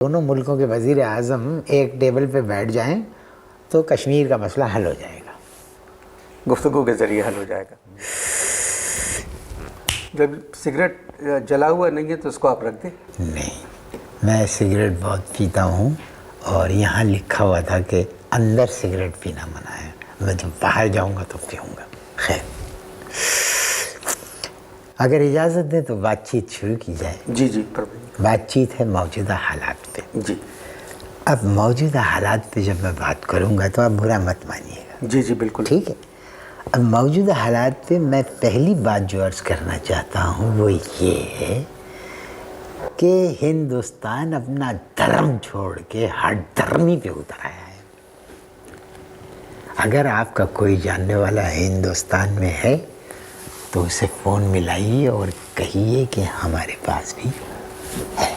दोनों मुल्कों के वज़ीर आज़म एक टेबल पे बैठ जाएं तो कश्मीर का मसला हल हो जाएगा, गुफ्तगू के ज़रिए हल हो जाएगा। जब सिगरेट जला हुआ नहीं है तो उसको आप रख दें। नहीं, मैं सिगरेट बहुत पीता हूँ और यहाँ लिखा हुआ था कि अंदर सिगरेट पीना मना है। मैं जब बाहर जाऊँगा तो पीऊँगा। खैर, अगर इजाज़त दें तो बातचीत शुरू की जाए। जी जी, बातचीत है मौजूदा हालात पे। जी, अब मौजूदा हालात पे जब मैं बात करूँगा तो आप बुरा मत मानिएगा। जी जी बिल्कुल, ठीक है। अब मौजूदा हालात पे मैं पहली बात जो अर्ज़ करना चाहता हूँ वो ये है कि हिंदुस्तान अपना धर्म छोड़ के हर धर्मी पे उतर आया है। अगर आपका कोई जानने वाला हिंदुस्तान में है तो उसे फ़ोन मिलाइए और कहिए कि हमारे पास भी है।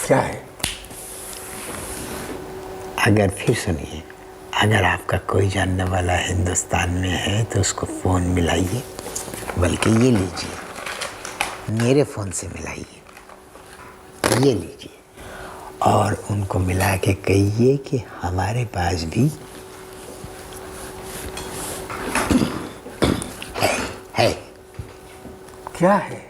क्या है? अगर फिर सुनिए, अगर आपका कोई जानने वाला हिंदुस्तान में है तो उसको फ़ोन मिलाइए, बल्कि ये लीजिए, मेरे फ़ोन से मिलाइए, ये लीजिए और उनको मिला के कहिए कि हमारे पास भी है। क्या है?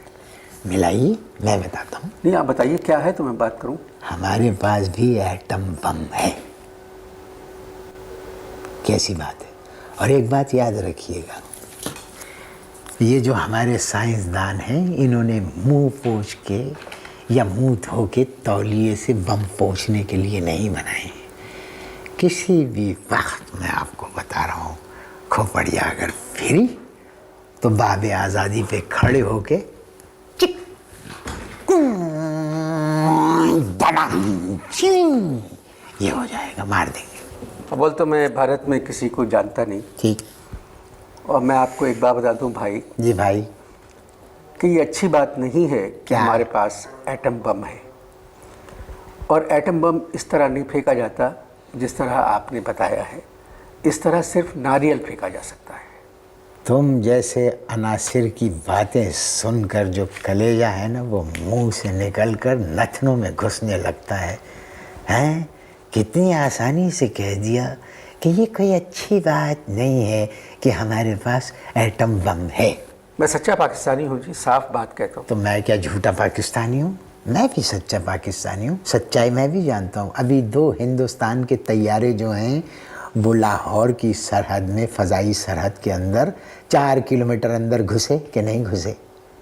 मिलाइए, मैं बताता हूँ। नहीं, आप बताइए क्या है तो मैं बात करूँ। हमारे पास भी एटम बम है। कैसी बात है? और एक बात याद रखिएगा, ये जो हमारे साइंसदान हैं इन्होंने मुंह पोंछ के या मुंह धो के तौलिए से बम पोंछने के लिए नहीं बनाए। किसी भी वक्त मैं आपको बता रहा हूँ, खोपड़िया अगर फिरी तो बाबे आज़ादी पे खड़े होके चिक ये हो जाएगा, मार देंगे। बोल तो मैं भारत में किसी को जानता नहीं। ठीक। और मैं आपको एक बात बता दूं भाई, जी भाई। कि ये अच्छी बात नहीं है कि क्या? हमारे पास एटम बम है। और एटम बम इस तरह नहीं फेंका जाता जिस तरह आपने बताया है। इस तरह सिर्फ नारियल फेंका जा सकता है। तुम जैसे अनासिर की बातें सुनकर जो कलेजा है ना वो मुंह से निकलकर नथनों में घुसने लगता है। हैं? कितनी आसानी से कह दिया कि ये कोई अच्छी बात नहीं है कि हमारे पास एटम बम है। मैं सच्चा पाकिस्तानी हूँ जी, साफ बात कहता हूँ। तो मैं क्या झूठा पाकिस्तानी हूँ? मैं भी सच्चा पाकिस्तानी हूँ। सच्चाई मैं भी जानता हूँ। अभी 2 हिंदुस्तान के तैयारे जो हैं वो लाहौर की सरहद में, फ़ज़ाई सरहद के अंदर 4 किलोमीटर अंदर घुसे कि नहीं घुसे?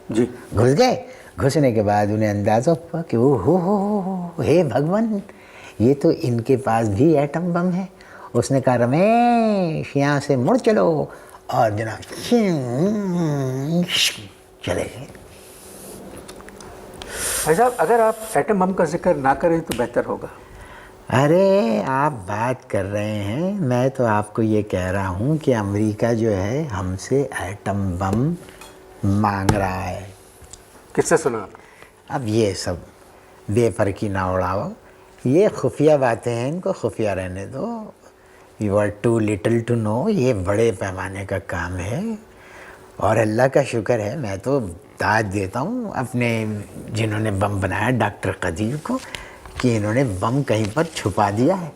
जी, घुस गए। घुसने के बाद उन्हें अंदाज़ा हुआ कि ओ हो हे भगवान, ये तो इनके पास भी एटम बम है। उसने कहा रमेश यहाँ से मुड़ चलो, और जनाब चले गए। भाई साहब, अगर आप एटम बम का जिक्र ना करें तो बेहतर होगा। अरे आप बात कर रहे हैं, मैं तो आपको ये कह रहा हूँ कि अमेरिका जो है हमसे एटम बम मांग रहा है। किससे सुना आप? अब ये सब बेफर्की ना उड़ाओ, ये खुफिया बातें हैं, इनको खुफिया रहने दो। You are too little to know. ये बड़े पैमाने का काम है और अल्लाह का शुक्र है, मैं तो दाद देता हूँ अपने जिन्होंने बम बनाया डॉक्टर कदीर को कि इन्होंने बम कहीं पर छुपा दिया है,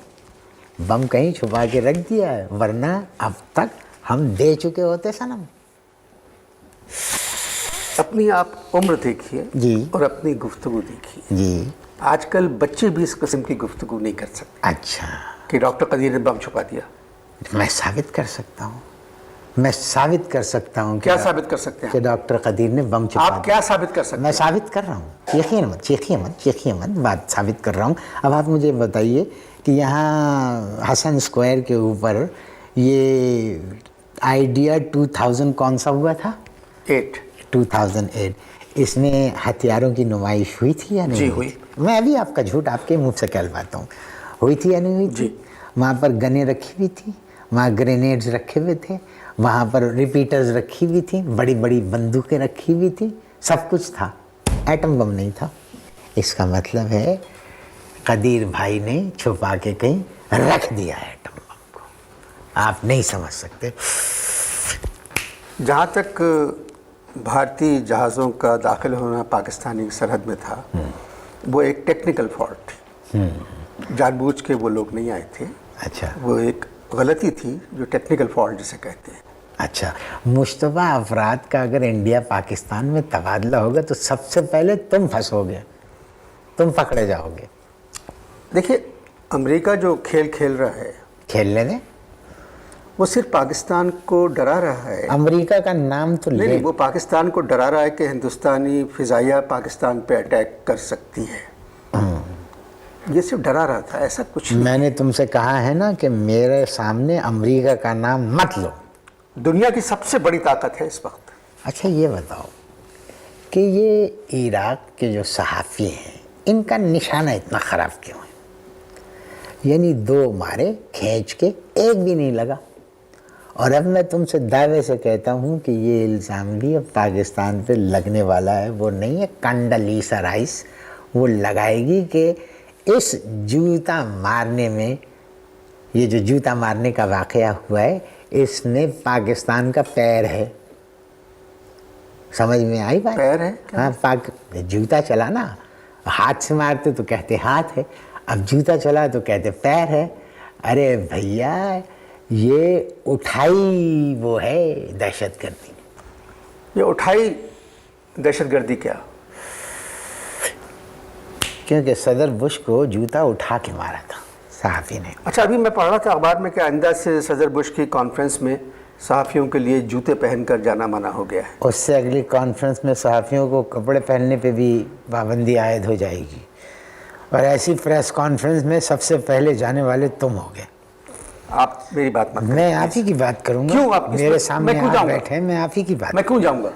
बम कहीं छुपा के रख दिया है, वरना अब तक हम दे चुके होते सनम। अपनी आप उम्र देखिए जी और अपनी गुफ्तगू देखिए। जी। आजकल बच्चे भी इस किस्म की गुफ्तगू नहीं कर सकते अच्छा, कि डॉक्टर कदीर ने बम छुपा दिया। मैं साबित कर सकता हूँ, मैं साबित कर सकता हूँ। क्या साबित कर सकते कि हैं? डॉक्टर कदीर ने बम छुपा आप क्या साबित कर सकते मैं हैं? साबित कर रहा हूँ। चीखिए मत, बात साबित कर रहा हूँ। अब आप मुझे बताइए कि यहाँ हसन स्क्वायर के ऊपर ये आइडिया 2000 कौन सा हुआ था? 2008। इसमें हथियारों की नुमाइश हुई थी या नहीं? जी हुई। मैं अभी आपका झूठ आपके मुँह से कहलवाता हूँ। हुई थी या नहीं हुई थी? जी। वहाँ पर गनें रखी हुई थी, वहाँ ग्रेनेड्स रखे हुए थे, वहाँ पर रिपीटर्स रखी हुई थी, बड़ी बड़ी बंदूकें रखी हुई थी, सब कुछ था। एटम बम नहीं था। इसका मतलब है कदीर भाई ने छुपा के कहीं रख दिया एटम बम को। आप नहीं समझ सकते। जहाँ तक بھارتی جہازوں کا داخل ہونا پاکستانی سرحد میں تھا وہ ایک ٹیکنیکل فالٹ تھی، جان بوجھ کے وہ لوگ نہیں آئے تھے، اچھا وہ ایک غلطی تھی جو ٹیکنیکل فالٹ جسے کہتے ہیں۔ اچھا، مشتبہ افراد کا اگر انڈیا پاکستان میں تبادلہ ہوگا تو سب سے پہلے تم پھنسو گے، تم پکڑے جاؤ گے۔ دیکھیے امریکہ جو کھیل کھیل رہا ہے کھیلنے دیں، وہ صرف پاکستان کو ڈرا رہا ہے، امریکہ کا نام تو لے۔ نہیں وہ پاکستان کو ڈرا رہا ہے کہ ہندوستانی فضائیہ پاکستان پہ اٹیک کر سکتی ہے، یہ صرف ڈرا رہا تھا، ایسا کچھ نہیں۔ میں نے تم سے کہا ہے نا کہ میرے سامنے امریکہ کا نام مت لو۔ دنیا کی سب سے بڑی طاقت ہے اس وقت۔ اچھا یہ بتاؤ کہ یہ عراق کے جو صحافی ہیں ان کا نشانہ اتنا خراب کیوں ہے؟ یعنی 2 مارے کھینچ کے ایک بھی نہیں لگا، اور اب میں تم سے دعوے سے کہتا ہوں کہ یہ الزام بھی اب پاکستان پہ لگنے والا ہے، وہ نہیں ہے کنڈلیسا رائس، وہ لگائے گی کہ اس جوتا مارنے میں، یہ جو جوتا مارنے کا واقعہ ہوا ہے اس میں پاکستان کا پیر ہے۔ سمجھ میں آئی بات؟ پیر ہے؟ ہاں، جوتا چلا نا، ہاتھ سے مارتے تو کہتے ہاتھ ہے، اب جوتا چلا تو کہتے پیر ہے۔ ارے بھیا یہ اٹھائی وہ ہے دہشت گردی۔ یہ اٹھائی دہشت گردی کیا؟ کیونکہ صدر بش کو جوتا اٹھا کے مارا تھا صحافی نے۔ اچھا ابھی میں پڑھ رہا تھا اخبار میں کہ آئندہ سے صدر بش کی کانفرنس میں صحافیوں کے لیے جوتے پہن کر جانا منع ہو گیا ہے۔ اس سے اگلی کانفرنس میں صحافیوں کو کپڑے پہننے پہ بھی پابندی عائد ہو جائے گی، اور ایسی پریس کانفرنس میں سب سے پہلے جانے والے تم ہو گے۔ آپ میری بات مت کریں۔ میں آپ ہی کی بات کروں گا۔ کیوں آپ اس میرے میں- سامنے میں کیوں آپ جاؤں گا؟ بیٹھے، میں آپ ہی کی بات، میں کیوں جاؤں گا؟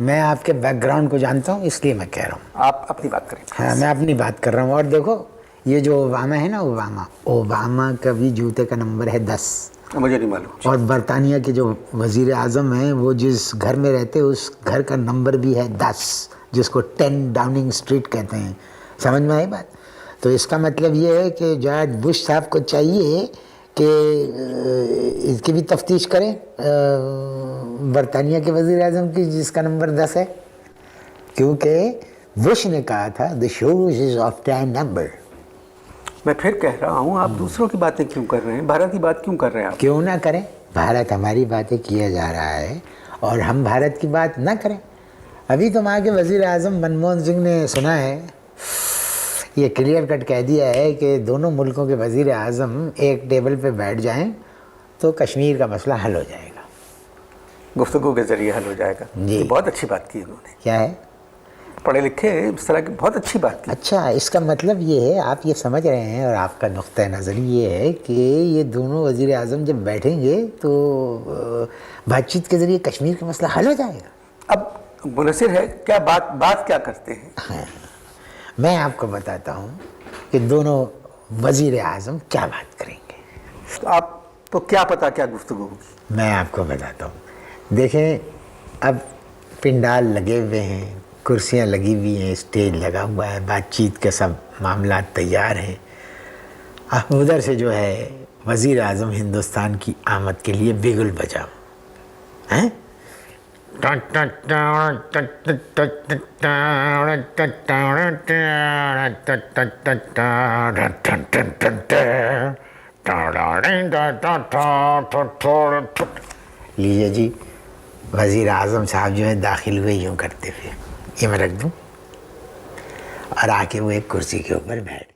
میں آپ کے بیک گراؤنڈ کو جانتا ہوں اس لیے میں کہہ رہا ہوں۔ آپ اپنی بات کریں۔ ہاں میں اپنی بات کر رہا ہوں۔ اور دیکھو یہ جو اوباما ہے نا، اوباما کا بھی جوتے کا نمبر ہے 10، مجھے نہیں معلوم۔ اور برطانیہ کے جو وزیر اعظم ہیں وہ جس گھر میں رہتے اس گھر کا نمبر بھی ہے 10، جس کو 10 ڈاؤننگ اسٹریٹ کہتے ہیں۔ سمجھ میں آئی بات؟ تو اس کا مطلب یہ ہے کہ جارج بش صاحب کو چاہیے کہ اس کی بھی تفتیش کریں، برطانیہ کے وزیر اعظم کی جس کا نمبر 10 ہے، کیونکہ بش نے کہا تھا the shoes is of 10 number۔ میں پھر کہہ رہا ہوں آپ دوسروں کی باتیں کیوں کر رہے ہیں؟ بھارت کی بات کیوں کر رہے ہیں آپ؟ کیوں نہ کریں؟ بھارت ہماری باتیں کیا جا رہا ہے اور ہم بھارت کی بات نہ کریں۔ ابھی تو وہاں کے وزیر اعظم منموہن سنگھ نے سنا ہے، یہ کلیئر کٹ کہہ دیا ہے کہ دونوں ملکوں کے وزیر اعظم ایک ٹیبل پہ بیٹھ جائیں تو کشمیر کا مسئلہ حل ہو جائے گا، گفتگو کے ذریعے حل ہو جائے گا۔ جی۔ یہ بہت اچھی بات کی انہوں نے، کیا ہے؟ پڑھے لکھے اس طرح کی بہت اچھی بات کی۔ اچھا اس کا مطلب یہ ہے، آپ یہ سمجھ رہے ہیں، اور آپ کا نقطہ نظر یہ ہے کہ یہ دونوں وزیر اعظم جب بیٹھیں گے تو بات چیت کے ذریعے کشمیر کا مسئلہ حل ہو جائے گا۔ اب منحصر ہے کیا بات کیا کرتے ہیں۔ میں آپ کو بتاتا ہوں کہ دونوں وزیر اعظم کیا بات کریں گے۔ تو آپ کو کیا پتا کیا گفتگو ہوگی؟ میں آپ کو بتاتا ہوں، دیکھیں اب پنڈال لگے ہوئے ہیں، کرسیاں لگی ہوئی ہیں، اسٹیج لگا ہوا ہے، بات چیت کے سب معاملات تیار ہیں۔ اب ادھر سے جو ہے وزیر اعظم ہندوستان کی آمد کے لیے بگل بجاؤ ہیں، لیجیے جی وزیر اعظم صاحب جو ہے داخل ہوئے یوں کرتے ہوئے، یہ میں رکھ دوں، اور آ کے وہ ایک کرسی کے اوپر بیٹھ